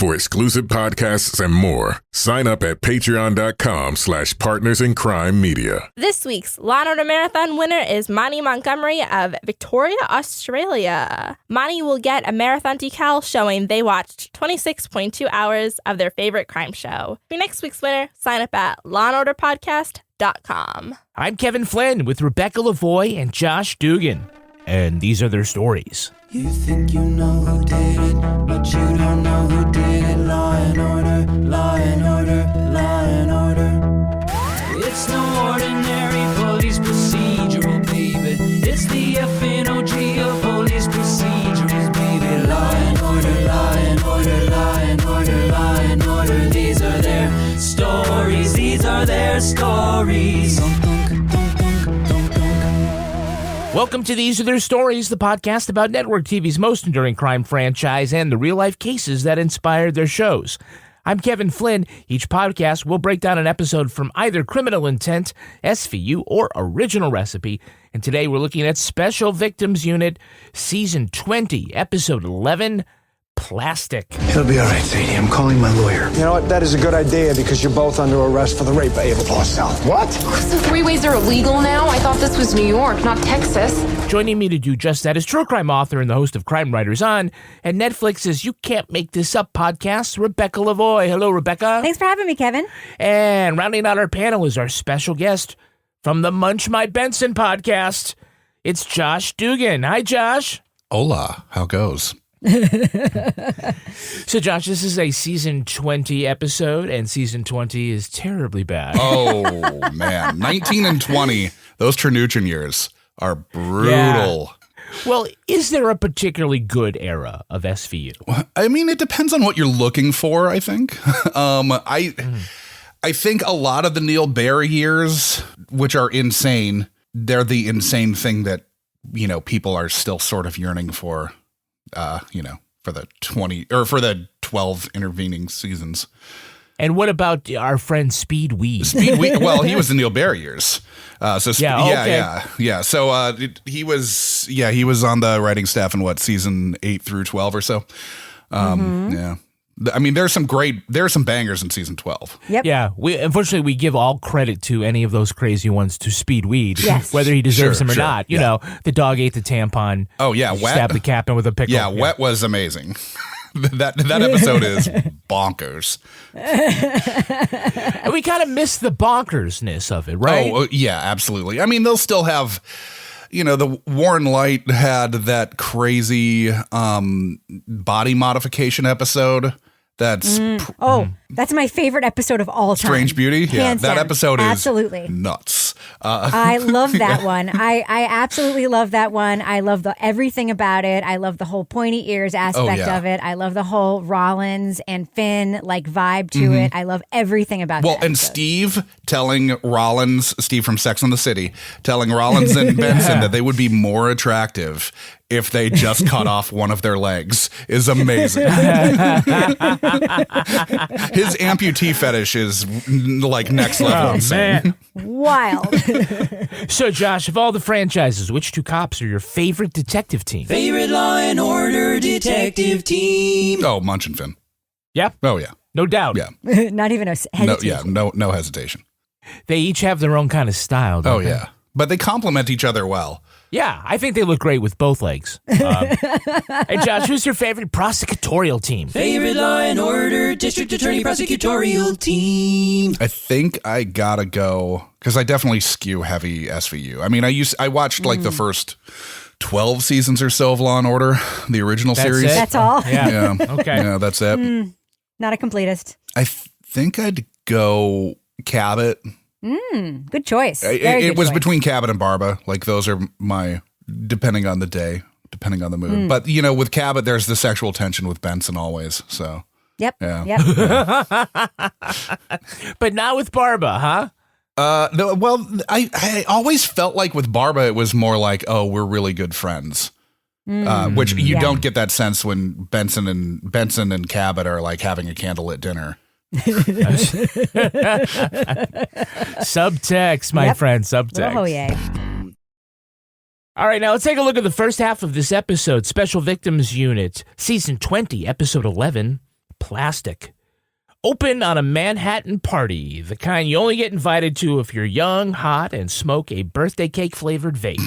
For exclusive podcasts and more, sign up at patreon.com/partnersincrimemedia. This week's Law & Order Marathon winner is Monty Montgomery of Victoria, Australia. Monty will get a marathon decal showing they watched 26.2 hours of their favorite crime show. For next week's winner, sign up at lawandorderpodcast.com. I'm Kevin Flynn with Rebecca Lavoie and Josh Duggan, and these are their stories. You think you know who did it, but you don't know who did it. Law and order, law and order, law and order. It's no ordinary police procedural, baby. It's the FNOG of police procedurals, baby. Law and order, law and order, law and order, law and order. These are their stories, these are their stories. Welcome to These Are Their Stories, the podcast about network TV's most enduring crime franchise and the real-life cases that inspired their shows. I'm Kevin Flynn. Each podcast will break down an episode from either Criminal Intent, SVU, or Original Recipe. And today we're looking at Special Victims Unit, Season 20, Episode 11, Plastic. He'll be all right, Sadie. I'm calling my lawyer. You know what? That is a good idea because you're both under arrest for the rape of Ava Porcel. What? So three-ways are illegal now? I thought this was New York, not Texas. Joining me to do just that is true crime author and the host of Crime Writers On and Netflix's You Can't Make This Up podcast, Rebecca Lavoie. Hello, Rebecca. Thanks for having me, Kevin. And rounding out our panel is our special guest from the Munch My Benson podcast. It's Josh Duggan. Hi, Josh. Hola. How goes? So, Josh, this is a Season 20 episode, and Season 20 is terribly bad. Oh, man. 19 and 20, those Chernuchin years are brutal. Yeah. Well, is there a particularly good era of SVU? I mean, it depends on what you're looking for, I think. I think a lot of the Neil Baer years, which are insane, they're the insane thing that, you know, people are still sort of yearning for. For the 20 or for the 12 intervening seasons. And what about our friend Speed Weed? Well, he was the Neil Baer years. So he was on the writing staff in season 8 through 12 or so. Yeah. I mean, there are some bangers in season 12. Yep. Yeah. Unfortunately, we give all credit to any of those crazy ones to Speed Weed, yes. whether he deserves them or not. You know, the dog ate the tampon. Oh, yeah. Wet. Stabbed the captain with a pickle. Yeah, Wet was amazing. that episode is bonkers. And we kind of miss the bonkersness of it, right? Oh, yeah, absolutely. I mean, they'll still have... You know, the Warren Light had that crazy body modification episode. That's that's my favorite episode of all time. Strange Beauty. Hands that down. episode Absolutely. is nuts. I love that one. I absolutely love that one. I love everything about it. I love the whole pointy ears aspect of it. I love the whole Rollins and Finn vibe to it. I love everything about that. And Steve from Sex and the City, telling Rollins and Benson that they would be more attractive if they just cut off one of their legs is amazing. His amputee fetish is like next level insane. Wild. So, Josh, of all the franchises, which two cops are your favorite detective team? Favorite Law and Order detective team. Oh, Munch and Finn. Yeah? Oh, yeah. No doubt. Yeah. Not even a hesitation. No hesitation. They each have their own kind of style, don't they? Yeah. But they complement each other well. Yeah, I think they look great with both legs. Hey, Josh, who's your favorite prosecutorial team? Favorite Law and Order District Attorney prosecutorial team. I think I gotta go, because I definitely skew heavy SVU. I mean, I watched like the first 12 seasons or so of Law and Order, the original series. That's all? Yeah. Okay. Yeah, that's it. Not a completist. I think I'd go Cabot. Good choice. It was between Cabot and Barba. Like, those are my, depending on the day, depending on the mood. But, you know, with Cabot, there's the sexual tension with Benson always. So, yep. Yeah. Yep. But not with Barba, huh? I always felt like with Barba, it was more like, oh, we're really good friends. Which you don't get that sense when Benson and Cabot are like having a candlelit dinner. Subtext, my friend, subtext. Oh, yeah. All right, now let's take a look at the first half of this episode, Special Victims Unit, Season 20, Episode 11, plastic. Open on a Manhattan party, the kind you only get invited to if you're young, hot, and smoke a birthday cake-flavored vape.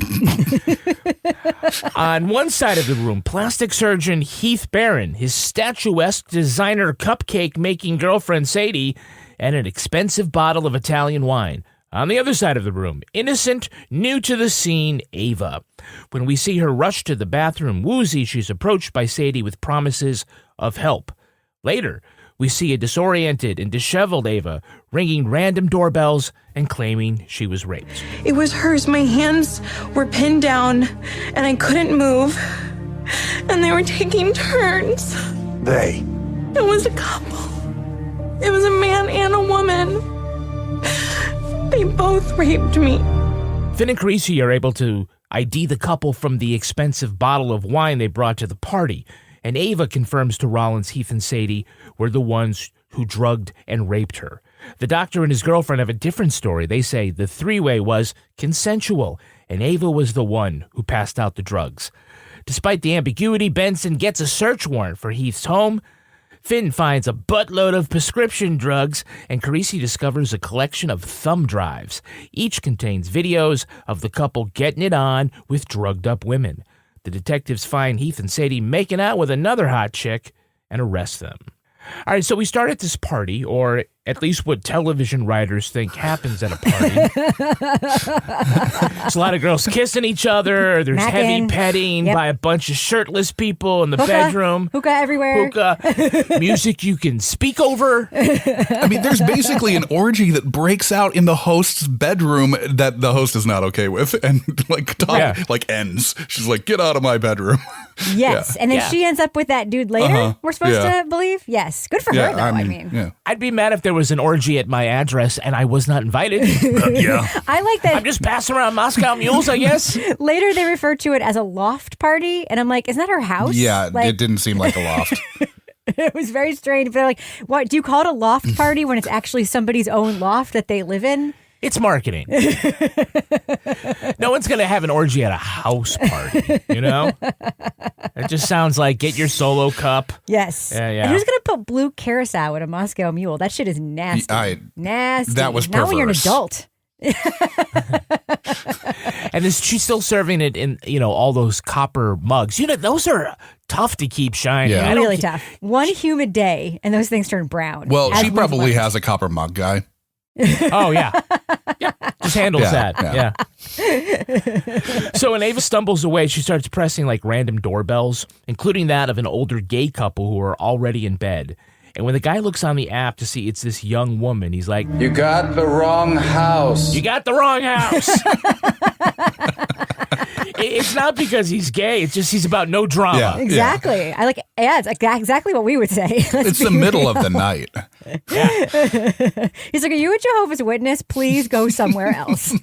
On one side of the room, plastic surgeon Heath Barron, his statuesque designer cupcake-making girlfriend Sadie, and an expensive bottle of Italian wine. On the other side of the room, innocent, new to the scene, Ava. When we see her rush to the bathroom woozy, she's approached by Sadie with promises of help. Later, we see a disoriented and disheveled Ava ringing random doorbells and claiming she was raped. It was hers. My hands were pinned down and I couldn't move. And they were taking turns. They. It was a couple. It was a man and a woman. They both raped me. Finn and Carisi are able to ID the couple from the expensive bottle of wine they brought to the party. And Ava confirms to Rollins, Heath, and Sadie were the ones who drugged and raped her. The doctor and his girlfriend have a different story. They say the three-way was consensual, and Ava was the one who passed out the drugs. Despite the ambiguity, Benson gets a search warrant for Heath's home. Finn finds a buttload of prescription drugs, and Carisi discovers a collection of thumb drives. Each contains videos of the couple getting it on with drugged-up women. The detectives find Heath and Sadie making out with another hot chick and arrest them. All right, so we start at this party, or at least what television writers think happens at a party. There's a lot of girls kissing each other. There's heavy petting by a bunch of shirtless people in the bedroom. Hookah everywhere. Hookah. Music you can speak over. I mean, there's basically an orgy that breaks out in the host's bedroom that the host is not okay with, and ends. She's like, "Get out of my bedroom." Yes, and then she ends up with that dude later. We're supposed to believe. Yes, good for her though. I mean, I'd be mad if there was an orgy at my address and I was not invited. I like that. I'm just passing around Moscow mules, I guess. Later, they refer to it as a loft party, and I'm like, isn't that her house? Yeah, it didn't seem like a loft. It was very strange. They're like, what? Do you call it a loft party when it's actually somebody's own loft that they live in? It's marketing. No one's going to have an orgy at a house party, you know? It just sounds like get your solo cup. Yes. Yeah. And who's going to put blue curacao in a Moscow mule? That shit is nasty. Nasty. That was perverse. Now when you're an adult. And she's still serving it in, all those copper mugs. Those are tough to keep shining. Yeah. Really tough. One humid day and those things turn brown. Well, she probably has a copper mug guy. Oh, yeah. Just handles that. Yeah. So when Ava stumbles away, she starts pressing random doorbells, including that of an older gay couple who are already in bed. And when the guy looks on the app to see it's this young woman, he's like, "You got the wrong house. You got the wrong house." It's not because he's gay. It's just he's about no drama. Yeah, exactly. Yeah. It's exactly what we would say. It's the middle of the night. Yeah. He's like, "Are you a Jehovah's Witness? Please go somewhere else."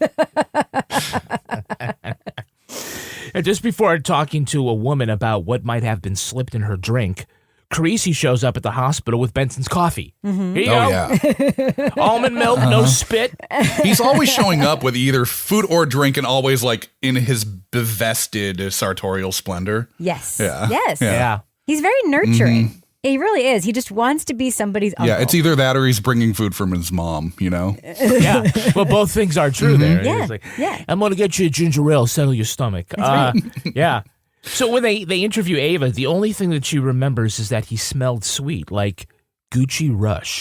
And just before talking to a woman about what might have been slipped in her drink, Carisi shows up at the hospital with Benson's coffee. Mm-hmm. Here you go. Yeah. Almond milk, no spit. He's always showing up with either food or drink, and always in his bevested sartorial splendor. Yes. Yeah. Yes. Yeah. He's very nurturing. Mm-hmm. He really is. He just wants to be somebody's uncle. Yeah, it's either that or he's bringing food from his mom, Yeah. Well, both things are true there. Yeah. I'm going to get you a ginger ale, settle your stomach. That's right. Yeah. So when they interview Ava, the only thing that she remembers is that he smelled sweet, like Gucci Rush.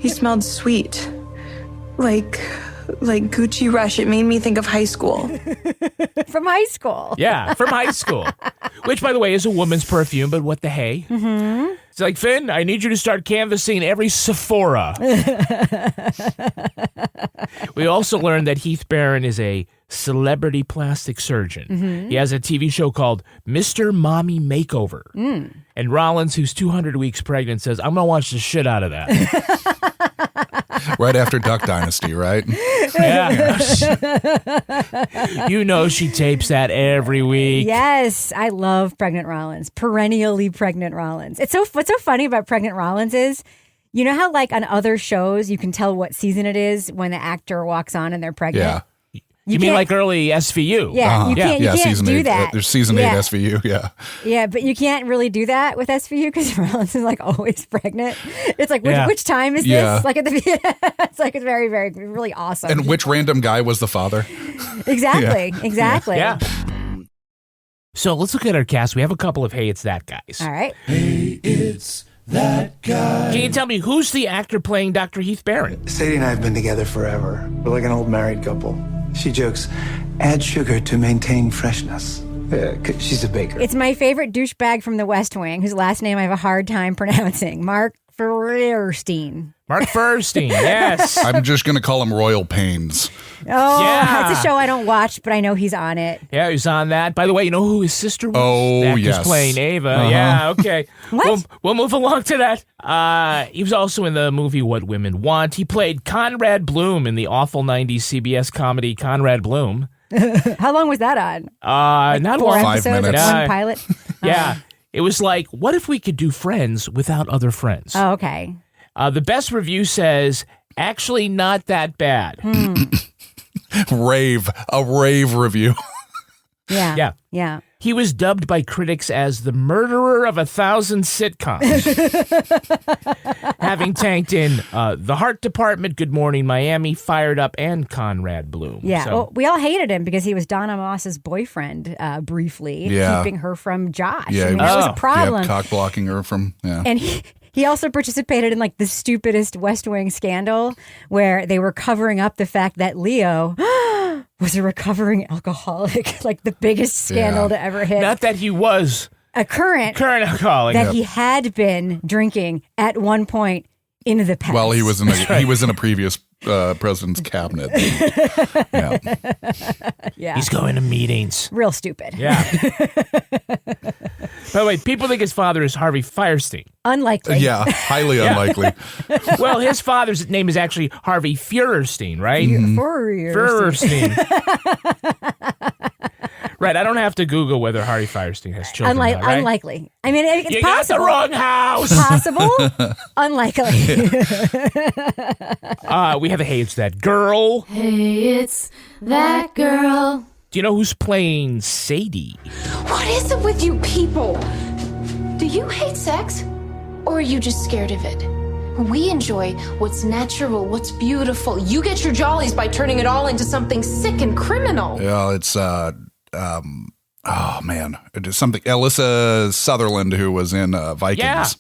He smelled sweet. Like Gucci Rush. It made me think of high school. From high school. Yeah, from high school. Which, by the way, is a woman's perfume, but what the hey? Mm-hmm. It's like, Finn, I need you to start canvassing every Sephora. We also learned that Heath Barron is a celebrity plastic surgeon. Mm-hmm. He has a TV show called Mr. Mommy Makeover. Mm. And Rollins, who's 200 weeks pregnant, says, I'm going to watch the shit out of that. Right after Duck Dynasty, right? Yeah. She tapes that every week. Yes, I love pregnant Rollins. Perennially pregnant Rollins. What's so funny about pregnant Rollins is, you know how on other shows you can tell what season it is when the actor walks on and they're pregnant? Yeah. You mean like early SVU? Yeah, you can't do that. There's season 8 SVU, yeah. Yeah, but you can't really do that with SVU because Rollins is like always pregnant. It's like, which time is this? Like at the it's like it's very, very, really awesome. And which random guy was the father? Exactly. Yeah. So let's look at our cast. We have a couple of Hey, It's That guys. All right. Hey, it's that guy. Can you tell me who's the actor playing Dr. Heath Barron? Sadie and I have been together forever. We're like an old married couple. She jokes, add sugar to maintain freshness. She's a baker. It's my favorite douchebag from The West Wing, whose last name I have a hard time pronouncing. Mark Feuerstein. Mark Feuerstein, yes. I'm just going to call him Royal Pains. Oh, yeah. That's a show I don't watch, but I know he's on it. Yeah, he's on that. By the way, you know who his sister was? Oh, yes. Who's playing Ava. Yeah, okay. What? We'll move along to that. He was also in the movie What Women Want. He played Conrad Bloom in the awful 90s CBS comedy Conrad Bloom. How long was that on? Not 4 long. episodes, 5 minutes. like one pilot? Yeah. It was like, what if we could do Friends without other friends? Oh, okay. The best review says, actually not that bad. A rave review. Yeah. He was dubbed by critics as the murderer of 1,000 sitcoms, having tanked in The Heart Department, Good Morning Miami, Fired Up, and Conrad Bloom. Yeah, So, well, we all hated him because he was Donna Moss's boyfriend briefly, keeping her from Josh. Yeah, that was a problem. Yeah, cock blocking her from, And he also participated in like the stupidest West Wing scandal where they were covering up the fact that Leo was a recovering alcoholic, like the biggest scandal to ever hit. not that he was a current alcoholic. that he had been drinking at one point in the past. well, he was in a previous president's cabinet. Yeah. He's going to meetings. Real stupid. Yeah. By the way, people think his father is Harvey Fierstein. Unlikely. Yeah, highly unlikely. Well, his father's name is actually Harvey Feuerstein, right? Feuerstein. Right, I don't have to Google whether Harvey Fierstein has children. Right? Unlikely. I mean, it's You possible. got the wrong house. Possible. Unlikely. We have a Hey, It's That Girl. Hey, it's that girl. Do you know who's playing Sadie? What is it with you people? Do you hate sex? Or are you just scared of it? We enjoy what's natural, what's beautiful. You get your jollies by turning it all into something sick and criminal. Yeah, it's oh man, it is something. Alyssa Sutherland, who was in Vikings.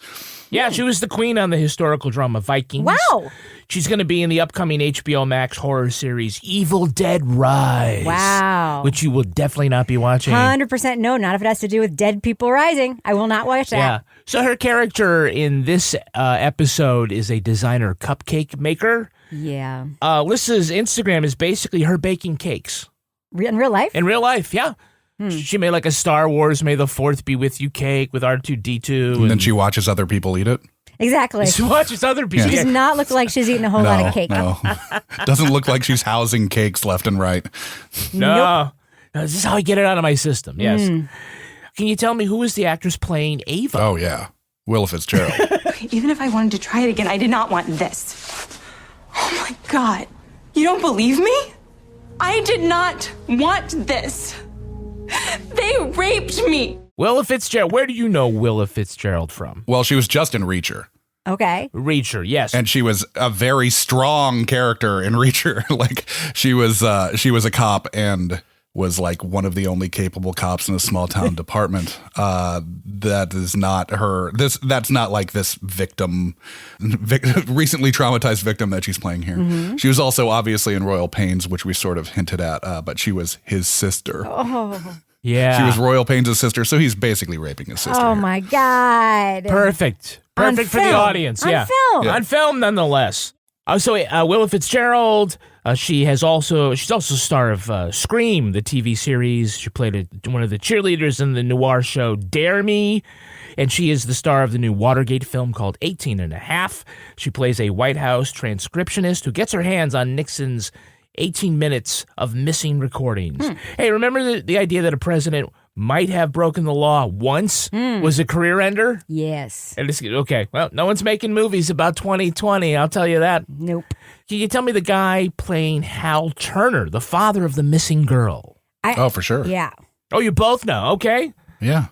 Yeah, she was the queen on the historical drama Vikings. Wow. She's going to be in the upcoming HBO Max horror series Evil Dead Rise. Wow. Which you will definitely not be watching. 100% no, not if it has to do with dead people rising. I will not watch that. Yeah. So her character in this episode is a designer cupcake maker. Yeah. Alyssa's Instagram is basically her baking cakes. In real life? In real life, yeah. She made like a Star Wars May the 4th be with you cake with R2-D2. And then she watches other people eat it. Exactly. She watches other people. She does not look like she's eating a whole lot of cake. No. Doesn't look like she's housing cakes left and right. No. This is how I get it out of my system. Yes. Can you tell me who is the actress playing Ava? Oh, yeah. Willa Fitzgerald. Even if I wanted to try it again, I did not want this. Oh my God. You don't believe me? I did not want this. They raped me. Willa Fitzgerald. Where do you know Willa Fitzgerald from? Well, she was just in Reacher. Okay. Reacher, yes. And she was a very strong character in Reacher. Like she was a cop and was like one of the only capable cops in a small town department. That is not her. That's not like this recently traumatized victim that she's playing here. Mm-hmm. She was also obviously in Royal Pains, which we sort of hinted at, but she was his sister. Oh. Yeah. She was Royal Pains' sister, so he's basically raping his sister. Oh my God. Perfect for the audience. Yeah. On film, nonetheless. So Willa Fitzgerald, she's also star of Scream, the TV series. She played one of the cheerleaders in the noir show Dare Me, and she is the star of the new Watergate film called 18 and a Half. She plays a White House transcriptionist who gets her hands on Nixon's 18 minutes of missing recordings. Hey, remember the idea that a president might have broken the law once was a career ender? Yes. And okay, well, no one's making movies about 2020, I'll tell you that. Nope. Can you tell me the guy playing Hal Turner, the father of the missing girl? For sure. Yeah. Oh, you both know. Okay. Yeah.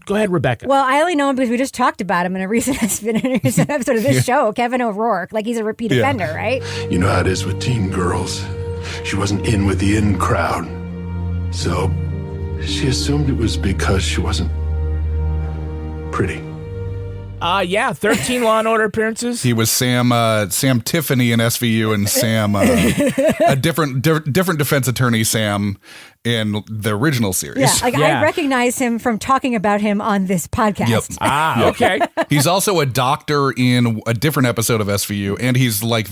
Go ahead, Rebecca. Well, I only know him because we just talked about him in a recent episode of this show, Kevin O'Rourke. Like, he's a repeat offender, right? You know how it is with teen girls. She wasn't in with the in crowd. So she assumed it was because she wasn't pretty. 13 Law & Order appearances. He was Sam Tiffany in SVU and Sam, a different defense attorney, Sam, in the original series. I recognize him from talking about him on this podcast. Yep. Okay. He's also a doctor in a different episode of SVU, and he's like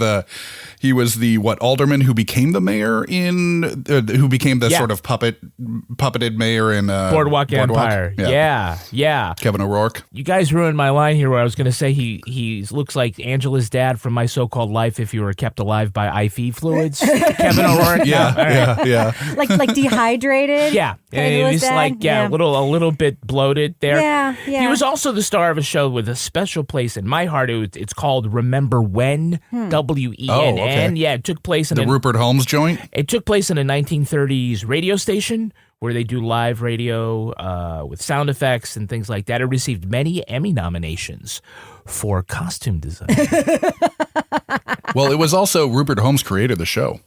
he was the alderman who became the mayor who became the sort of puppeted mayor in Boardwalk Empire. Yeah. Kevin O'Rourke. You guys ruined my line here where I was going to say he looks like Angela's dad from My So-Called Life if you were kept alive by IV fluids. Kevin O'Rourke. Yeah. Like dehydrated. Yeah. And he's like, a little bit bloated there. Yeah. He was also the star of a show with a special place in my heart. It's called Remember When, WENN. Okay. Yeah, it took place in the Rupert Holmes joint. It took place in a 1930s radio station where they do live radio with sound effects and things like that. It received many Emmy nominations for costume design. Well, it was also Rupert Holmes created the show.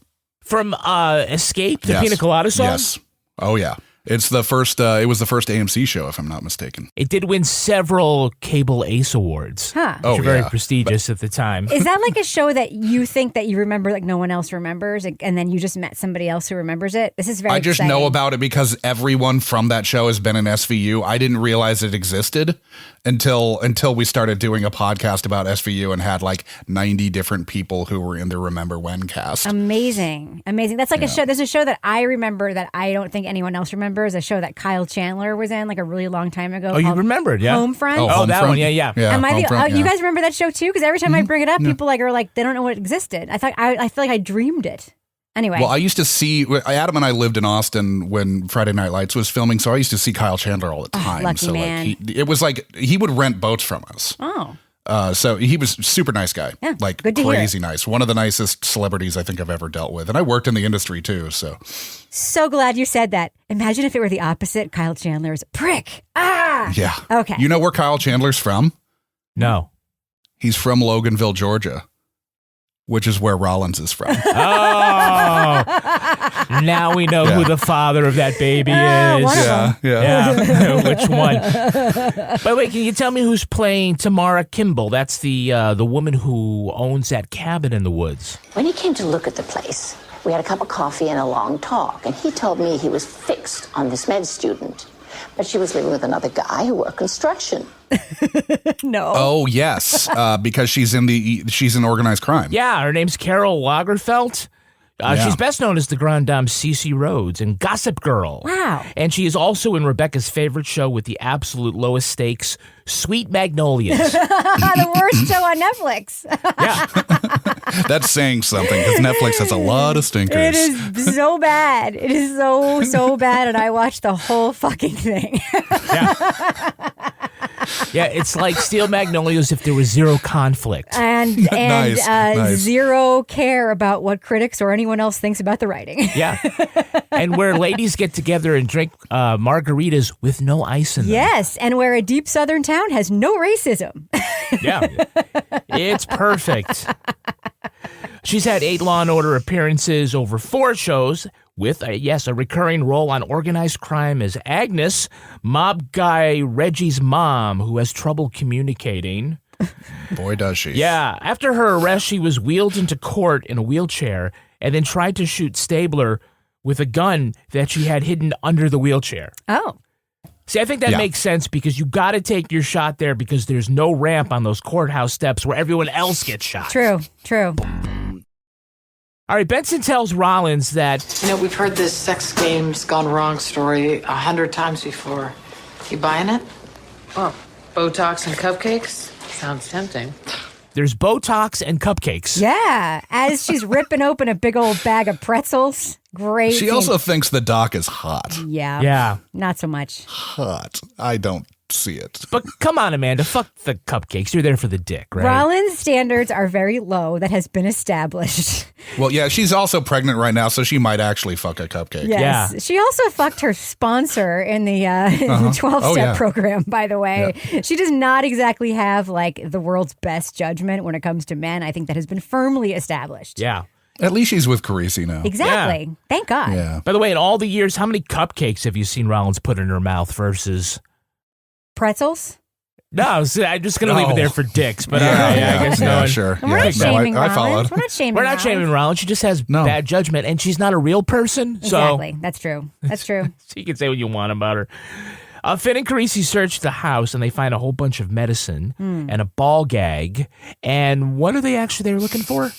From Escape, the Pina Colada song? Yes. Oh, yeah. It's the first. It was the first AMC show, if I'm not mistaken. It did win several Cable Ace Awards, which are very prestigious at the time. Is that like a show that you think that you remember, like no one else remembers, and then you just met somebody else who remembers it? This is very. I just exciting. know about it because everyone from that show has been in SVU. I didn't realize it existed until we started doing a podcast about SVU and had like 90 different people who were in the Remember When cast. Amazing. That's like a show. There's a show that I remember that I don't think anyone else remembers. A show that Kyle Chandler was in like a really long time ago. Oh, you remembered, yeah? Homefront. Oh, that one, yeah. Am I you guys remember that show too? Because every time I bring it up, people are like they don't know what existed. I feel like I dreamed it. Anyway. Well, I used to see Adam and I lived in Austin when Friday Night Lights was filming, so I used to see Kyle Chandler all the time. Lucky man. Like it was like he would rent boats from us. Oh. So he was a super nice guy, like good to crazy hear. Nice. One of the nicest celebrities I think I've ever dealt with. And I worked in the industry too. So glad you said that. Imagine if it were the opposite. Kyle Chandler is a prick. Ah! Yeah. Okay. You know where Kyle Chandler's from? No. He's from Loganville, Georgia, which is where Rollins is from. Oh, now we know who the father of that baby is. One of them. Yeah. Which one? By the way, can you tell me who's playing Tamara Kimball? That's the woman who owns that cabin in the woods. When he came to look at the place, we had a cup of coffee and a long talk, and he told me he was fixed on this med student. But she was living with another guy who worked construction. No. Oh, yes. Because she's in organized crime. Yeah, her name's Carol Lagerfeld. She's best known as the Grande Dame Cece Rhodes in Gossip Girl. Wow. And she is also in Rebecca's favorite show with the absolute lowest stakes, Sweet Magnolias. The worst show on Netflix. Yeah. That's saying something because Netflix has a lot of stinkers. It is so bad. It is so bad, and I watched the whole fucking thing. Yeah, it's like Steel Magnolias if there was zero conflict. And Nice. zero care about what critics or anyone else thinks about the writing. Yeah. And where ladies get together and drink margaritas with no ice in them. Yes, and where a deep southern town has no racism. Yeah. It's perfect. She's had 8 Law & Order appearances over 4 shows with, a recurring role on Organized Crime as Agnes, mob guy Reggie's mom, who has trouble communicating. Boy, does she. Yeah. After her arrest, she was wheeled into court in a wheelchair and then tried to shoot Stabler with a gun that she had hidden under the wheelchair. Oh. See, I think that makes sense because you got to take your shot there because there's no ramp on those courthouse steps where everyone else gets shot. True. All right, Benson tells Rollins that... You know, we've heard this sex game's gone wrong story 100 times before. You buying it? Oh, Botox and cupcakes? Sounds tempting. There's Botox and cupcakes. Yeah, as she's ripping open a big old bag of pretzels. Great. She also thinks the doc is hot. Yeah. Not so much. Hot. I don't see it. But come on, Amanda, fuck the cupcakes. You're there for the dick, right? Rollins' standards are very low. That has been established. Well, yeah, she's also pregnant right now, so she might actually fuck a cupcake. Yes. Yeah. She also fucked her sponsor in the 12-step program, by the way. Yeah. She does not exactly have like the world's best judgment when it comes to men. I think that has been firmly established. Yeah. At least she's with Carisi now. Exactly. Yeah. Thank God. Yeah. By the way, in all the years, how many cupcakes have you seen Rollins put in her mouth versus pretzels? No, I'm just going to leave it there for dicks. But I guess no. Sure. We're not shaming Rollins. I followed. We're not shaming Rollins. She just has bad judgment, and she's not a real person. Exactly. That's true. So you can say what you want about her. Finn and Carisi search the house, and they find a whole bunch of medicine and a ball gag. And what are they actually looking for?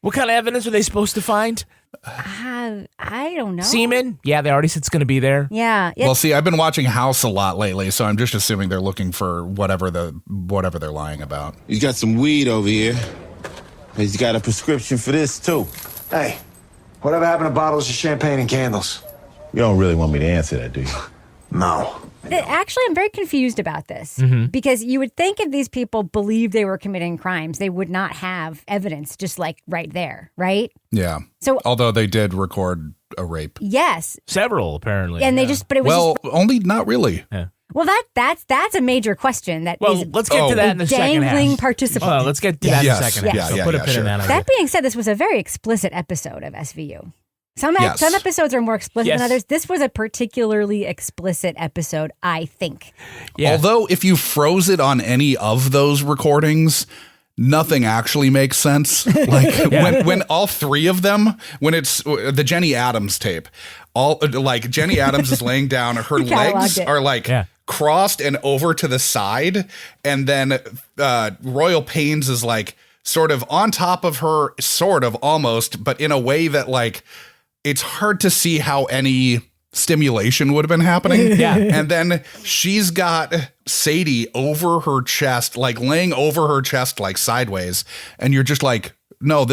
What kind of evidence are they supposed to find? I don't know. Semen? Yeah, they already said it's going to be there. Yeah. Well, see, I've been watching House a lot lately, so I'm just assuming they're looking for whatever they're lying about. He's got some weed over here. He's got a prescription for this, too. Hey, whatever happened to bottles of champagne and candles? You don't really want me to answer that, do you? No. Actually, I'm very confused about this because you would think if these people believed they were committing crimes, they would not have evidence just like right there, right? Yeah. So, although they did record a rape. Yes. Several, apparently. And but it was only not really. Yeah. Well, that's a major question. Let's get to that in the second half. Dangling participant. Well, let's get to that in the second half. Yeah, put a pin in that. That being said, this was a very explicit episode of SVU. Some episodes are more explicit than others. This was a particularly explicit episode, I think. Yeah. Although if you froze it on any of those recordings, nothing actually makes sense. Like when all three of them, when it's the Jenny Adams tape, Jenny Adams is laying down, her legs are crossed and over to the side, and then Royal Pains is like sort of on top of her, sort of almost, but in a way that like it's hard to see how any stimulation would have been happening. Yeah. And then she's got Sadie over her chest, like laying over her chest, like sideways. And you're just like, no,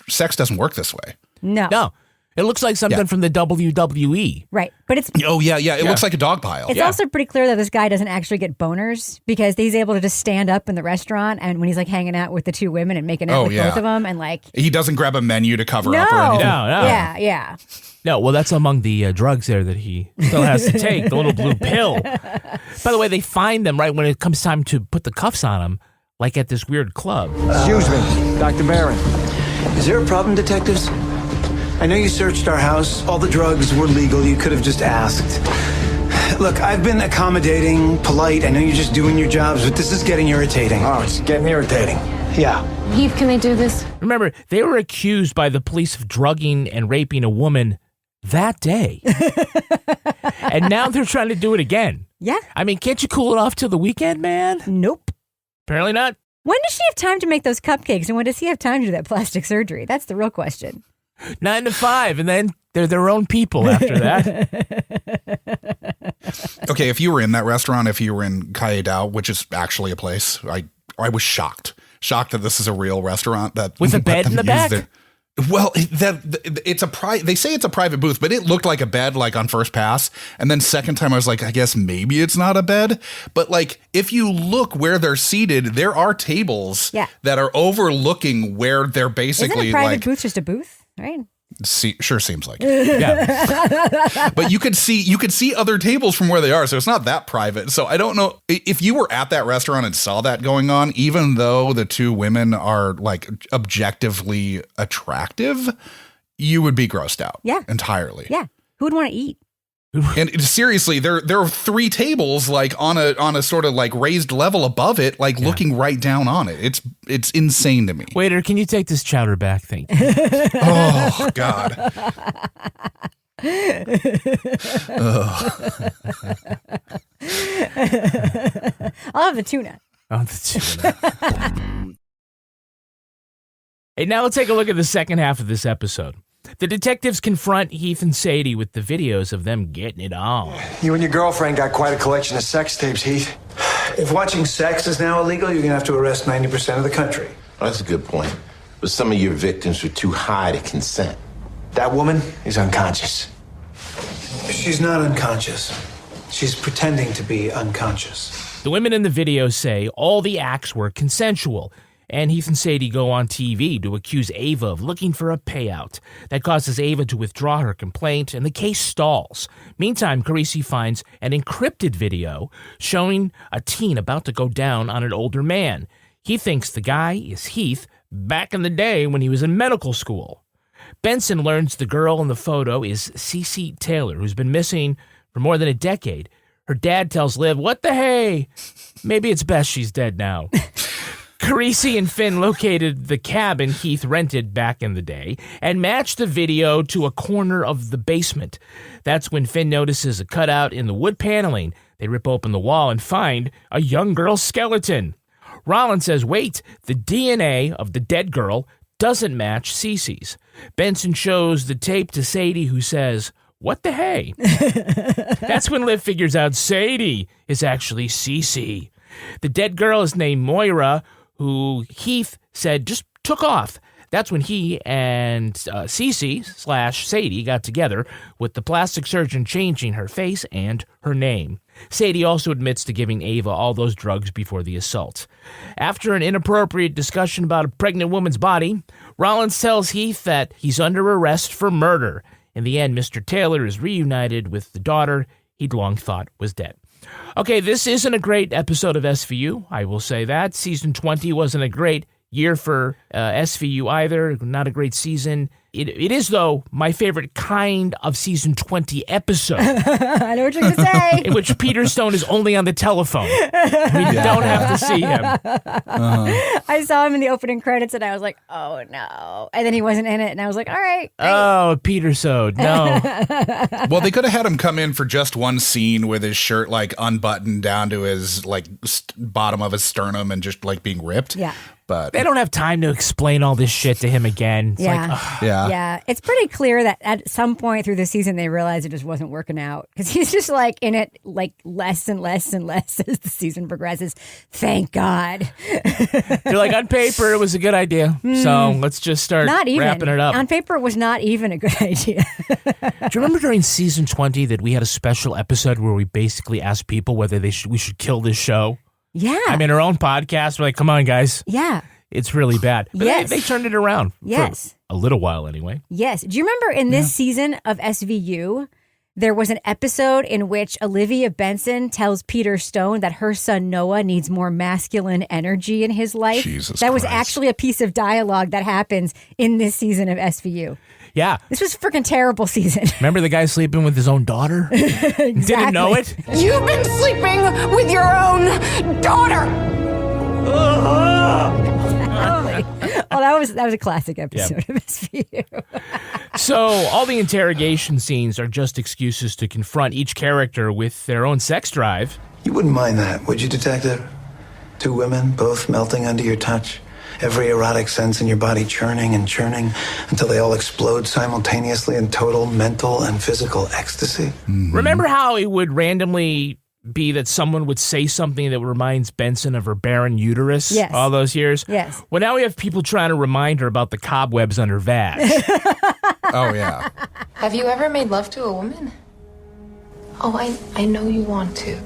sex doesn't work this way. No. It looks like something from the WWE. Right. But it's... Oh, yeah. It looks like a dog pile. It's also pretty clear that this guy doesn't actually get boners because he's able to just stand up in the restaurant and when he's like hanging out with the two women and making out with both of them and like... He doesn't grab a menu to cover up or anything. No. Yeah. No, well, that's among the drugs there that he still has to take, the little blue pill. By the way, they find them right when it comes time to put the cuffs on him, like at this weird club. Excuse me, Dr. Barron. Is there a problem, detectives? I know you searched our house. All the drugs were legal. You could have just asked. Look, I've been accommodating, polite. I know you're just doing your jobs, but this is getting irritating. Oh, it's getting irritating. Yeah. Heath, can they do this? Remember, they were accused by the police of drugging and raping a woman that day. And now they're trying to do it again. Yeah. I mean, can't you cool it off till the weekend, man? Nope. Apparently not. When does she have time to make those cupcakes and when does he have time to do that plastic surgery? That's the real question. 9 to 5, and then they're their own people after that. Okay, if you were in that restaurant, if you were in Kaidao, which is actually a place, I was shocked that this is a real restaurant that with a bed in the back. Well, they say it's a private booth, but it looked like a bed, like on first pass. And then second time I was like, I guess maybe it's not a bed. But like, if you look where they're seated, there are tables that are overlooking where they're basically. Isn't a private booth just a booth, right? Sure seems like it. Yeah. But you could see other tables from where they are, so it's not that private. So I don't know if you were at that restaurant and saw that going on, even though the two women are like objectively attractive, you would be grossed out. Yeah. Entirely. Yeah. Who would want to eat? And seriously, there are three tables like on a sort of like raised level above it, like looking right down on it. It's insane to me. Waiter, can you take this chowder back? Thank you. Oh God. I'll have the tuna. Hey, now let's take a look at the second half of this episode. The detectives confront Heath and Sadie with the videos of them getting it on. You and your girlfriend got quite a collection of sex tapes, Heath. If watching sex is now illegal, you're going to have to arrest 90% of the country. Well, that's a good point. But some of your victims were too high to consent. That woman is unconscious. She's not unconscious. She's pretending to be unconscious. The women in the video say all the acts were consensual, and Heath and Sadie go on TV to accuse Ava of looking for a payout. That causes Ava to withdraw her complaint, and the case stalls. Meantime, Carisi finds an encrypted video showing a teen about to go down on an older man. He thinks the guy is Heath back in the day when he was in medical school. Benson learns the girl in the photo is Cece Taylor, who's been missing for more than a decade. Her dad tells Liv, "What the hey? Maybe it's best she's dead now." Carisi and Finn located the cabin Heath rented back in the day and matched the video to a corner of the basement. That's when Finn notices a cutout in the wood paneling. They rip open the wall and find a young girl's skeleton. Rollins says, wait, the DNA of the dead girl doesn't match Cece's. Benson shows the tape to Sadie, who says, "What the hey?" That's when Liv figures out Sadie is actually Cece. The dead girl is named Moira, who Heath said just took off. That's when he and Cece/Sadie got together, with the plastic surgeon changing her face and her name. Sadie also admits to giving Ava all those drugs before the assault. After an inappropriate discussion about a pregnant woman's body, Rollins tells Heath that he's under arrest for murder. In the end, Mr. Taylor is reunited with the daughter he'd long thought was dead. Okay, this isn't a great episode of SVU, I will say that. Season 20 wasn't a great year for SVU either. Not a great season. It is, though, my favorite kind of season 20 episode. I know what you're going to say. In which Peter Stone is only on the telephone. We don't have to see him. I saw him in the opening credits and I was like, oh no. And then he wasn't in it and I was like, all right. Great. Oh, Peter Stone, no. Well, they could have had him come in for just one scene with his shirt like unbuttoned down to his like bottom of his sternum and just like being ripped. Yeah. But they don't have time to explain all this shit to him again. It's Yeah. It's pretty clear that at some point through the season, they realized it just wasn't working out because he's just like in it like less and less and less as the season progresses. Thank God. They're like, on paper, it was a good idea. So let's just start wrapping it up. On paper, it was not even a good idea. Do you remember during season 20 that we had a special episode where we basically asked people whether we should kill this show? Yeah. I mean, our own podcast, we're like, come on, guys. Yeah. It's really bad. But yes. They turned it around. Yes. For a little while, anyway. Yes. Do you remember in this season of SVU, there was an episode in which Olivia Benson tells Peter Stone that her son Noah needs more masculine energy in his life? Jesus That was Christ. actually a piece of dialogue that happens in this season of SVU. Yeah. This was a freaking terrible season. Remember the guy sleeping with his own daughter? Exactly. Didn't know it? You've been sleeping with your own daughter. Well, that was a classic episode of SVU. So all the interrogation scenes are just excuses to confront each character with their own sex drive. You wouldn't mind that, would you, Detective? Two women, both melting under your touch. Every erotic sense in your body churning and churning until they all explode simultaneously in total mental and physical ecstasy. Mm-hmm. Remember how it would randomly be that someone would say something that reminds Benson of her barren uterus all those years? Yes. Well, now we have people trying to remind her about the cobwebs on her vag. Oh, yeah. Have you ever made love to a woman? Oh, I know you want to.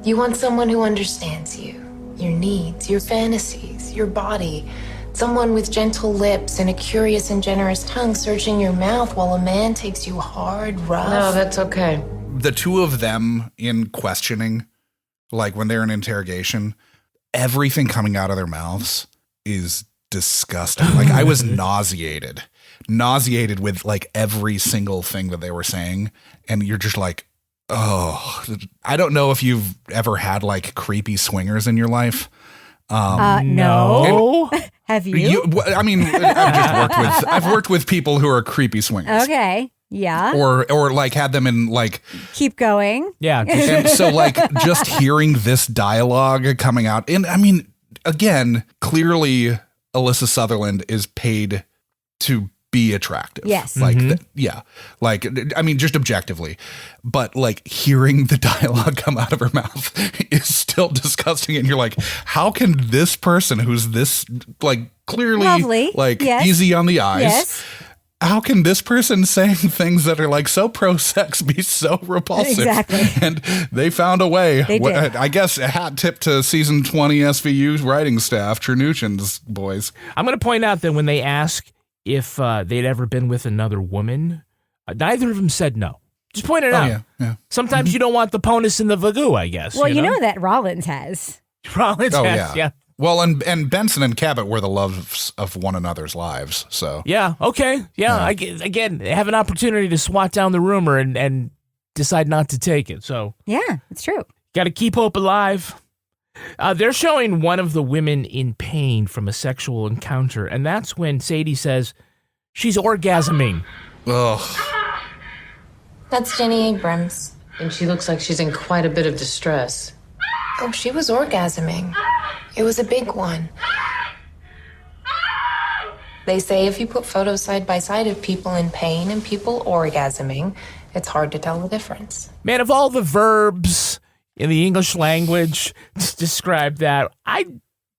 You want someone who understands you, your needs, your fantasies, your body. Someone with gentle lips and a curious and generous tongue searching your mouth while a man takes you hard, rough. No, that's okay. The two of them in questioning, like when they're in interrogation, everything coming out of their mouths is disgusting. Like I was nauseated with like every single thing that they were saying. And you're just like, oh, I don't know if you've ever had like creepy swingers in your life. No. Have you? I mean, I've worked with people who are creepy swingers. Okay. Yeah. Or like had them in like. Keep going. Yeah. And so like just hearing this dialogue coming out. And I mean, again, clearly Alyssa Sutherland is paid to be attractive. Yes. Like, like, I mean, just objectively, but like hearing the dialogue come out of her mouth is still disgusting. And you're like, how can this person who's this like clearly lovely, like yes, easy on the eyes, yes, how can this person saying things that are like so pro-sex be so repulsive? Exactly. And they found a way. They did. I guess a hat tip to season 20 SVU writing staff, Chernuchin's boys. I'm going to point out that when they ask if they'd ever been with another woman, neither of them said no. Just point it out. Yeah. Sometimes you don't want the ponus in the vagoo, I guess. Well, you know that Rollins has. Rollins has, yeah. Well, and Benson and Cabot were the loves of one another's lives, so. Yeah, okay. Yeah, again, have an opportunity to swat down the rumor and decide not to take it, so. Yeah, it's true. Got to keep hope alive. They're showing one of the women in pain from a sexual encounter, and that's when Sadie says she's orgasming. Ugh. That's Jenny Abrams. And she looks like she's in quite a bit of distress. Oh, she was orgasming. It was a big one. They say if you put photos side by side of people in pain and people orgasming, it's hard to tell the difference. Man, of all the verbs in the English language to describe that, I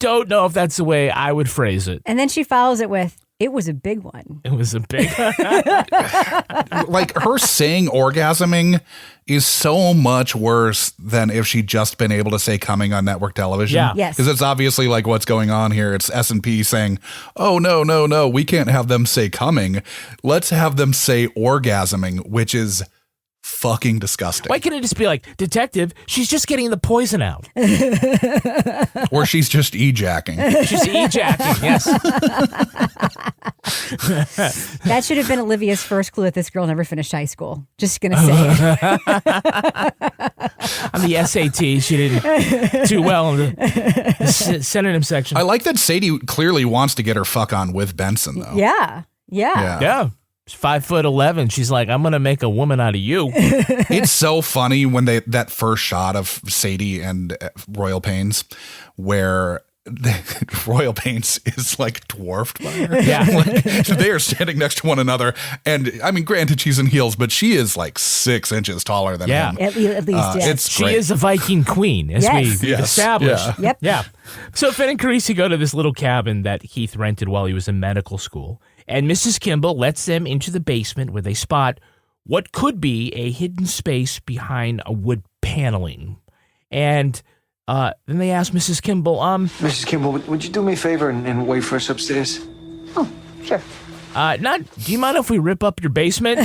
don't know if that's the way I would phrase it. And then she follows it with, it was a big one. It was a big Like, her saying orgasming is so much worse than if she'd just been able to say coming on network television. Yeah. Yes. Because it's obviously like what's going on here. It's S&P saying, oh, no, we can't have them say coming. Let's have them say orgasming, which is fucking disgusting. Why can't it just be like, detective, she's just getting the poison out. Or she's just e-jacking. She's e-jacking, yes. That should have been Olivia's first clue that this girl never finished high school. Just going to say it. On the SAT, she didn't do well in the synonym section. I like that Sadie clearly wants to get her fuck on with Benson, though. Yeah. Yeah. She's 5'11". She's like, I'm going to make a woman out of you. It's so funny when that first shot of Sadie and Royal Pains where Royal Pains is like dwarfed by her. Yeah. Like, they are standing next to one another. And I mean, granted, she's in heels, but she is like 6 inches taller than him. At least, yes. She is a Viking queen, as we've established. Yeah. Yeah. So Finn and Carisi go to this little cabin that Heath rented while he was in medical school. And Mrs. Kimball lets them into the basement where they spot what could be a hidden space behind a wood paneling. And then they ask Mrs. Kimball, Mrs. Kimball, would you do me a favor and wait for us upstairs? Oh, sure. do you mind if we rip up your basement?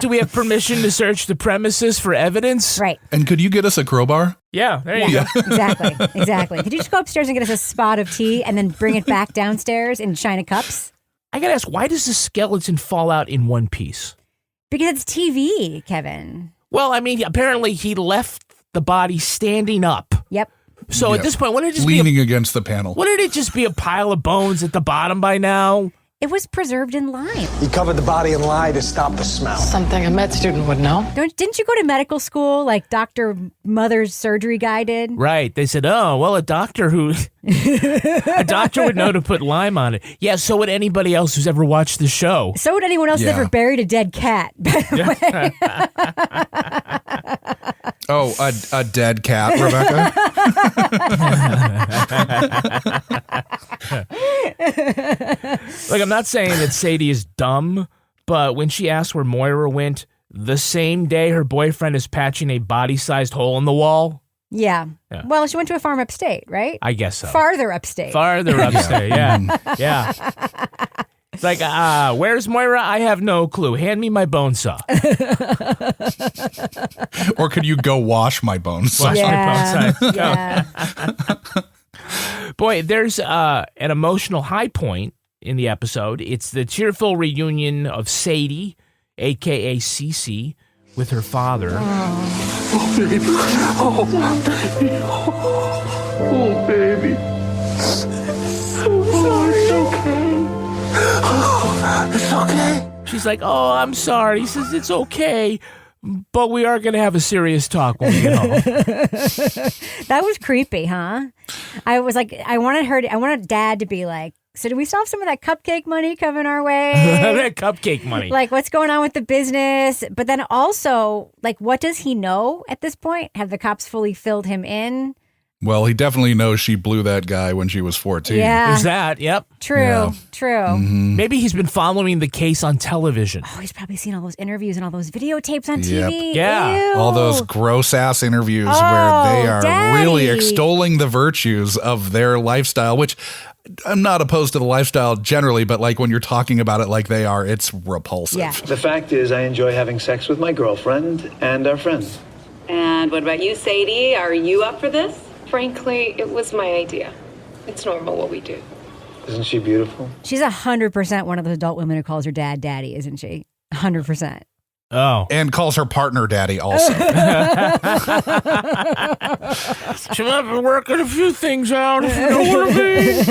Do we have permission to search the premises for evidence? Right. And could you get us a crowbar? Yeah, there you go. Exactly. Could you just go upstairs and get us a spot of tea and then bring it back downstairs in china cups? I gotta ask, why does the skeleton fall out in one piece? Because it's TV, Kevin. Well, I mean, apparently he left the body standing up. Yep. So at this point, wouldn't it just leaning against the panel? Wouldn't it just be a pile of bones at the bottom by now? It was preserved in lime. He covered the body in lye to stop the smell. Something a med student would know. Didn't you go to medical school like Dr. Mother's surgery guy did? Right. They said, oh, well, a doctor would know to put lime on it. Yeah, so would anybody else who's ever watched the show. So would anyone else who's ever buried a dead cat, by the way. Oh, a dead cat, Rebecca? Like, I'm not saying that Sadie is dumb, but when she asked where Moira went, the same day her boyfriend is patching a body-sized hole in the wall. Yeah. Well, she went to a farm upstate, right? I guess so. Farther upstate. Yeah. It's like, where's Moira? I have no clue. Hand me my bone saw. Or could you go wash my bone saw? Yeah. Boy, there's an emotional high point in the episode. It's the tearful reunion of Sadie, a.k.a. Cece, with her father. Oh, baby. Oh, baby. Oh, baby. Oh, it's okay. Oh, it's okay. She's like, oh, I'm sorry. He says, it's okay, but we are going to have a serious talk when we get home. That was creepy, huh? I was like, I wanted Dad to be like, so do we still have some of that cupcake money coming our way? That cupcake money. Like, what's going on with the business? But then also, like, what does he know at this point? Have the cops fully filled him in? Well, he definitely knows she blew that guy when she was 14. Yeah. There's that. Yep. True. Mm-hmm. Maybe he's been following the case on television. Oh, he's probably seen all those interviews and all those videotapes on TV. Yeah. Ew. All those gross ass interviews where they are Daddy. really extolling the virtues of their lifestyle, which I'm not opposed to the lifestyle generally, but like when you're talking about it like they are, it's repulsive. Yeah. The fact is, I enjoy having sex with my girlfriend and our friends. And what about you, Sadie? Are you up for this? Frankly, it was my idea. It's normal what we do. Isn't she beautiful? She's 100% one of those adult women who calls her dad daddy, isn't she? 100%. Oh. And calls her partner daddy also. She'll have to work a few things out if you know what I mean.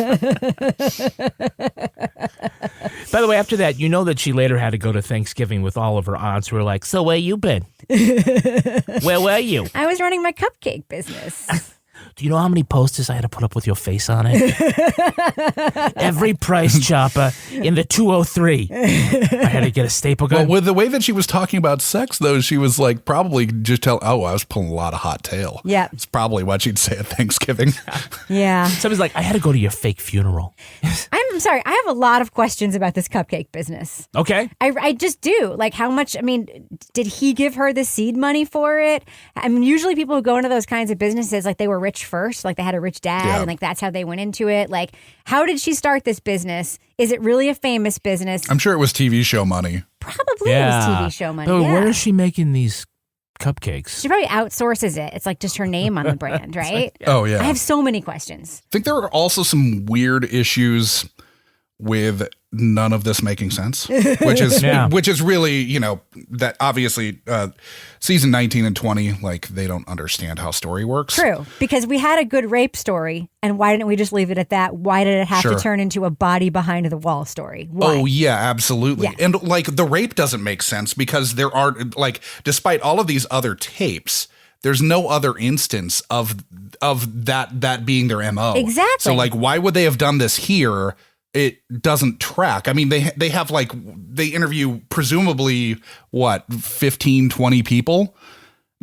By the way, after that, you know that she later had to go to Thanksgiving with all of her aunts who were like, so where you been? Where were you? I was running my cupcake business. Do you know how many posters I had to put up with your face on it? Every price chopper in the 203. I had to get a staple gun. Well, with the way that she was talking about sex, though, she was like probably just I was pulling a lot of hot tail. Yeah. It's probably what she'd say at Thanksgiving. Yeah. Somebody's like, I had to go to your fake funeral. I'm sorry. I have a lot of questions about this cupcake business. Okay. I just do. Like, how much, did he give her the seed money for it? Usually people who go into those kinds of businesses, like, they were rich first, like they had a rich dad, and like that's how they went into it. Like, how did she start this business? Is it really a famous business? I'm sure it was TV show money. Probably it was TV show money. But yeah. where is she making these cupcakes? She probably outsources it. It's like just her name on the brand, right? Oh, yeah. I have so many questions. I think there are also some weird issues with none of this making sense, which is really, that obviously season 19 and 20, like they don't understand how story works. True, because we had a good rape story, and why didn't we just leave it at that? Why did it have to turn into a body behind the wall story? Why? Oh yeah, absolutely. Yeah. And like the rape doesn't make sense because there are like, despite all of these other tapes, there's no other instance of that being their MO. Exactly. So like, why would they have done this here? It doesn't track. I mean, they have like, they interview presumably 15, 20 people,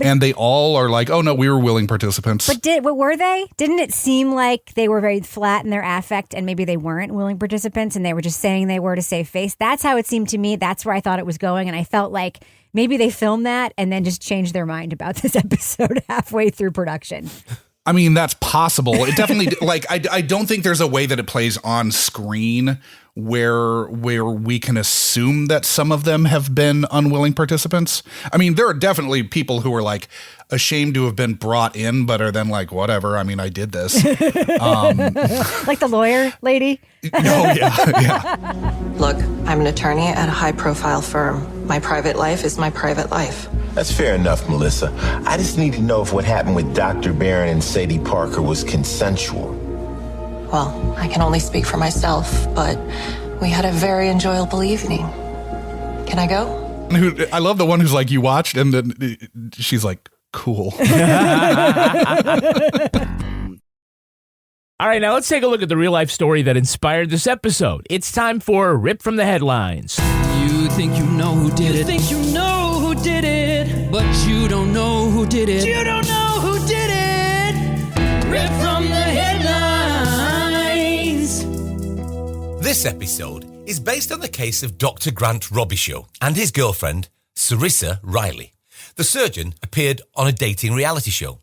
and they all are like, oh no, we were willing participants. But were they? Didn't it seem like they were very flat in their affect and maybe they weren't willing participants and they were just saying they were to save face? That's how it seemed to me. That's where I thought it was going. And I felt like maybe they filmed that and then just changed their mind about this episode halfway through production. I mean, that's possible. It definitely, like, I don't think there's a way that it plays on screen where we can assume that some of them have been unwilling participants. I mean, there are definitely people who are like ashamed to have been brought in, but are then like, whatever. I mean, I did this. Like the lawyer lady. Oh, yeah. Look, I'm an attorney at a high-profile firm. My private life is my private life. That's fair enough, Melissa. I just need to know if what happened with Dr. Barron and Sadie Parker was consensual. Well, I can only speak for myself, but we had a very enjoyable evening. Can I go? I love the one who's like, you watched, and then she's like, cool. All right, now let's take a look at the real-life story that inspired this episode. It's time for Rip from the Headlines. You think you know who did it. You think you know who did it. But you don't know who did it. You don't know who did it. Rip from the Headlines. This episode is based on the case of Dr. Grant Robicheaux and his girlfriend, Cerissa Riley. The surgeon appeared on a dating reality show.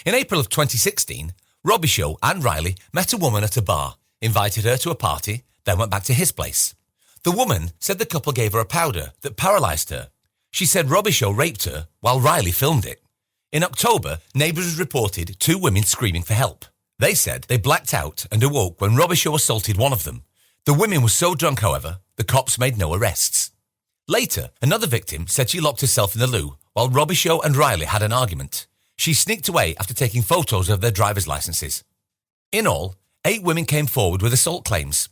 In April of 2016, Robicheaux and Riley met a woman at a bar, invited her to a party, then went back to his place. The woman said the couple gave her a powder that paralyzed her. She said Robicheaux raped her while Riley filmed it. In October, neighbours reported two women screaming for help. They said they blacked out and awoke when Robicheaux assaulted one of them. The women were so drunk, however, the cops made no arrests. Later, another victim said she locked herself in the loo while Robicheaux and Riley had an argument. She sneaked away after taking photos of their driver's licenses. In all, 8 women came forward with assault claims.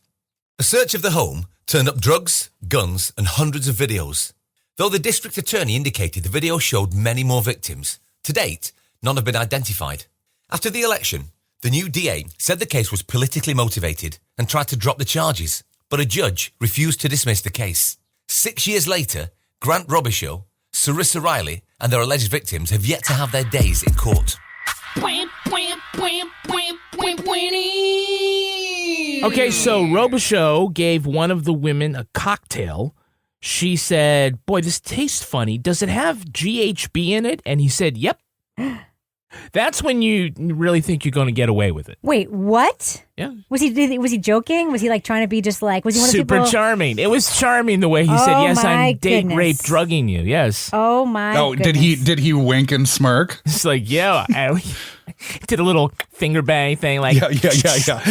A search of the home turned up drugs, guns, and hundreds of videos. Though the district attorney indicated the video showed many more victims, to date, none have been identified. After the election, the new DA said the case was politically motivated and tried to drop the charges, but a judge refused to dismiss the case. 6 years later, Grant Robicheaux, Cerissa Riley, and their alleged victims have yet to have their days in court. Okay, so Robicheaux gave one of the women a cocktail. She said, boy, this tastes funny. Does it have GHB in it? And he said, yep. That's when you really think you're going to get away with it. Wait, what? Yeah. Was he joking? Was he like trying to be just like, was he one of the super people? charming? It was charming the way he said, yes, I'm date goodness. rape drugging you. Yes. Oh my goodness. did he wink and smirk? It's like, yeah, I did a little finger bang thing like yeah.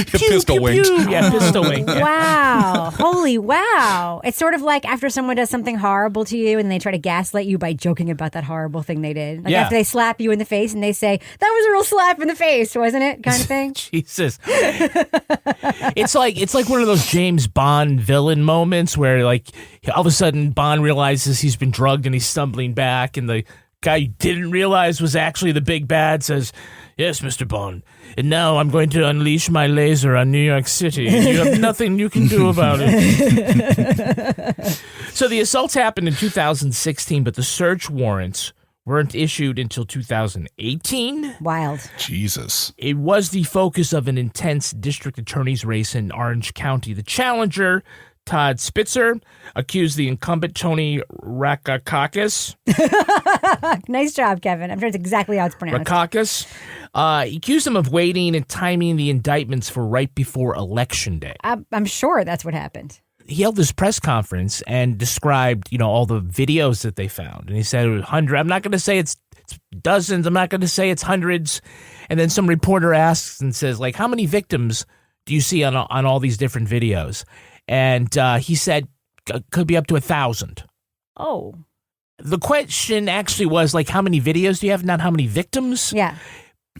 Pistol wink. Yeah, pistol wink. Yeah. Wow. Holy wow. It's sort of like after someone does something horrible to you and they try to gaslight you by joking about that horrible thing they did. Like after they slap you in the face and they say, that was a real slap in the face, wasn't it? Kind of thing. Jesus. It's like one of those James Bond villain moments where like all of a sudden Bond realizes he's been drugged and he's stumbling back and the guy you didn't realize was actually the big bad says, yes, Mr. Bond, and now I'm going to unleash my laser on New York City, and you have nothing you can do about it. So the assaults happened in 2016, but the search warrants weren't issued until 2018. Wild. Jesus. It was the focus of an intense district attorney's race in Orange County. The challenger, Todd Spitzer, accused the incumbent Tony Rakakakis. Nice job, Kevin. I'm sure it's exactly how it's pronounced. Rakakis. He accused him of waiting and timing the indictments for right before Election Day. I'm sure that's what happened. He held this press conference and described, all the videos that they found. And he said 100. I'm not going to say it's dozens. I'm not going to say it's hundreds. And then some reporter asks and says, like, how many victims do you see on all these different videos? And he said, could be up to 1,000. Oh. The question actually was, like, how many videos do you have, not how many victims? Yeah.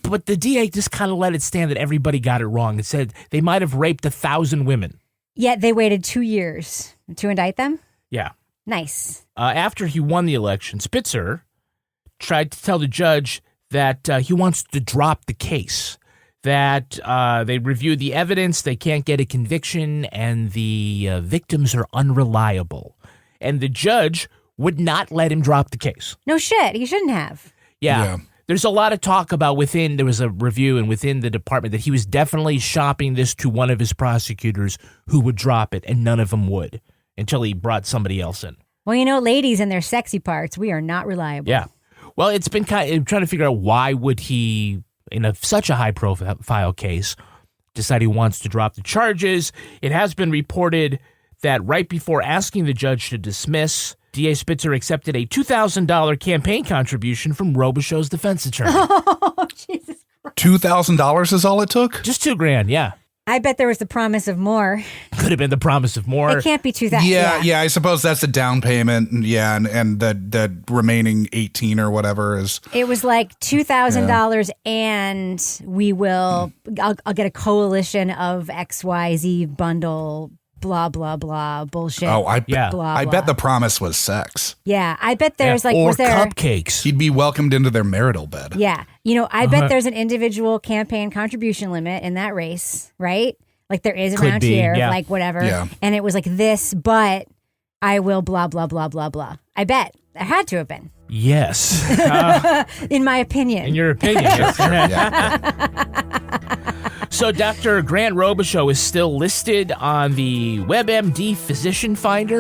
But the DA just kind of let it stand that everybody got it wrong. It said they might have raped 1,000 women. Yet they waited 2 years to indict them? Yeah. Nice. After he won the election, Spitzer tried to tell the judge that he wants to drop the case, that they reviewed the evidence, they can't get a conviction, and the victims are unreliable. And the judge would not let him drop the case. No shit. He shouldn't have. Yeah. There's a lot of talk about there was a review and within the department that he was definitely shopping this to one of his prosecutors who would drop it, and none of them would until he brought somebody else in. Well, ladies and their sexy parts, we are not reliable. Yeah. Well, it's been kind of trying to figure out why would he, in such a high-profile case, decide he wants to drop the charges. It has been reported that right before asking the judge to dismiss, DA Spitzer accepted a $2,000 campaign contribution from Robichaux's defense attorney. Oh, Jesus Christ. $2,000 is all it took? Just $2,000, yeah. I bet there was the promise of more. Could have been the promise of more. It can't be $2,000. Yeah, I suppose that's the down payment. And the remaining 18 or whatever is. It was like $2,000 and I'll get a coalition of XYZ bundle, blah, blah, blah, bullshit. Oh, I blah, bet the promise was sex. Yeah, I bet there's or was there cupcakes. He'd be welcomed into their marital bed. Yeah. I bet there's an individual campaign contribution limit in that race, right? Like there is around here, like whatever. Yeah. And it was like this, but I will blah, blah, blah, blah, blah. I bet. It had to have been. Yes. In my opinion. In your opinion. Yes. So Dr. Grant Robicheaux is still listed on the WebMD Physician Finder.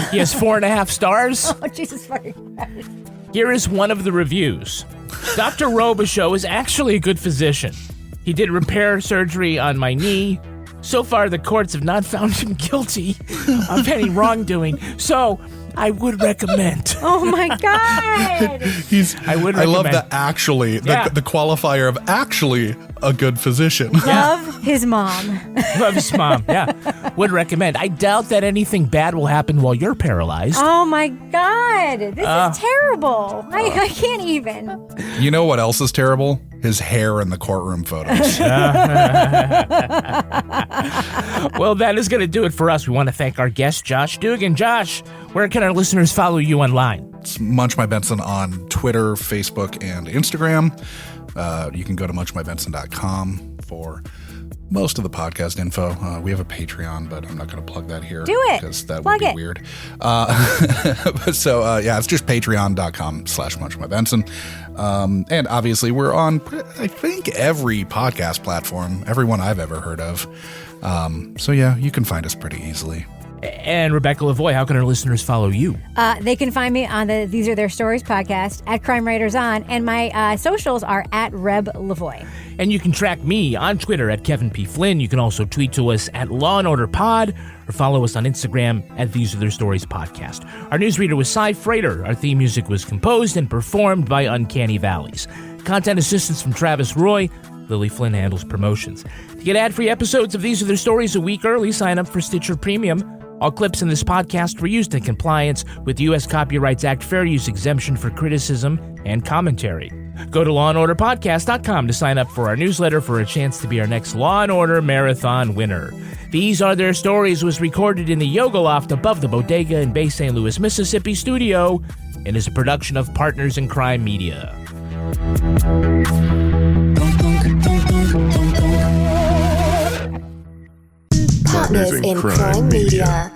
He has 4.5 stars. Oh, Jesus fucking Christ. Here is one of the reviews. Dr. Robicheaux is actually a good physician. He did repair surgery on my knee. So far, the courts have not found him guilty of any wrongdoing. So I would recommend. Oh my God. I would recommend. I love the actually, the qualifier of actually a good physician. Love his mom. Love his mom, yeah. Would recommend. I doubt that anything bad will happen while you're paralyzed. Oh my God. This is terrible. I can't even. You know what else is terrible? His hair in the courtroom photos. Well, that is going to do it for us. We want to thank our guest, Josh Duggan. Josh, where can our listeners follow you online? It's Munch My Benson on Twitter, Facebook, and Instagram. You can go to munchmybenson.com for most of the podcast info. We have a Patreon, but I'm not going to plug that here. Do it. Because that Plug would be it. weird. So it's just patreon.com/Munch by Benson. And obviously we're on, I think, every podcast platform, everyone I've ever heard of. So yeah, you can find us pretty easily. And Rebecca Lavoie, how can our listeners follow you? They can find me on the These Are Their Stories podcast at Crime Writers On, and my socials are at Reb Lavoie. And you can track me on Twitter at Kevin P. Flynn. You can also tweet to us at Law & Order Pod or follow us on Instagram at These Are Their Stories Podcast. Our newsreader was Cy Frater. Our theme music was composed and performed by Uncanny Valleys. Content assistance from Travis Roy. Lily Flynn handles promotions. To get ad-free episodes of These Are Their Stories a week early, sign up for Stitcher Premium. All clips in this podcast were used in compliance with the U.S. Copyrights Act fair use exemption for criticism and commentary. Go to lawandorderpodcast.com to sign up for our newsletter for a chance to be our next Law & Order Marathon winner. These Are Their Stories was recorded in the Yoga Loft above the Bodega in Bay St. Louis, Mississippi studio and is a production of Partners in Crime Media. Partners in Crime Media.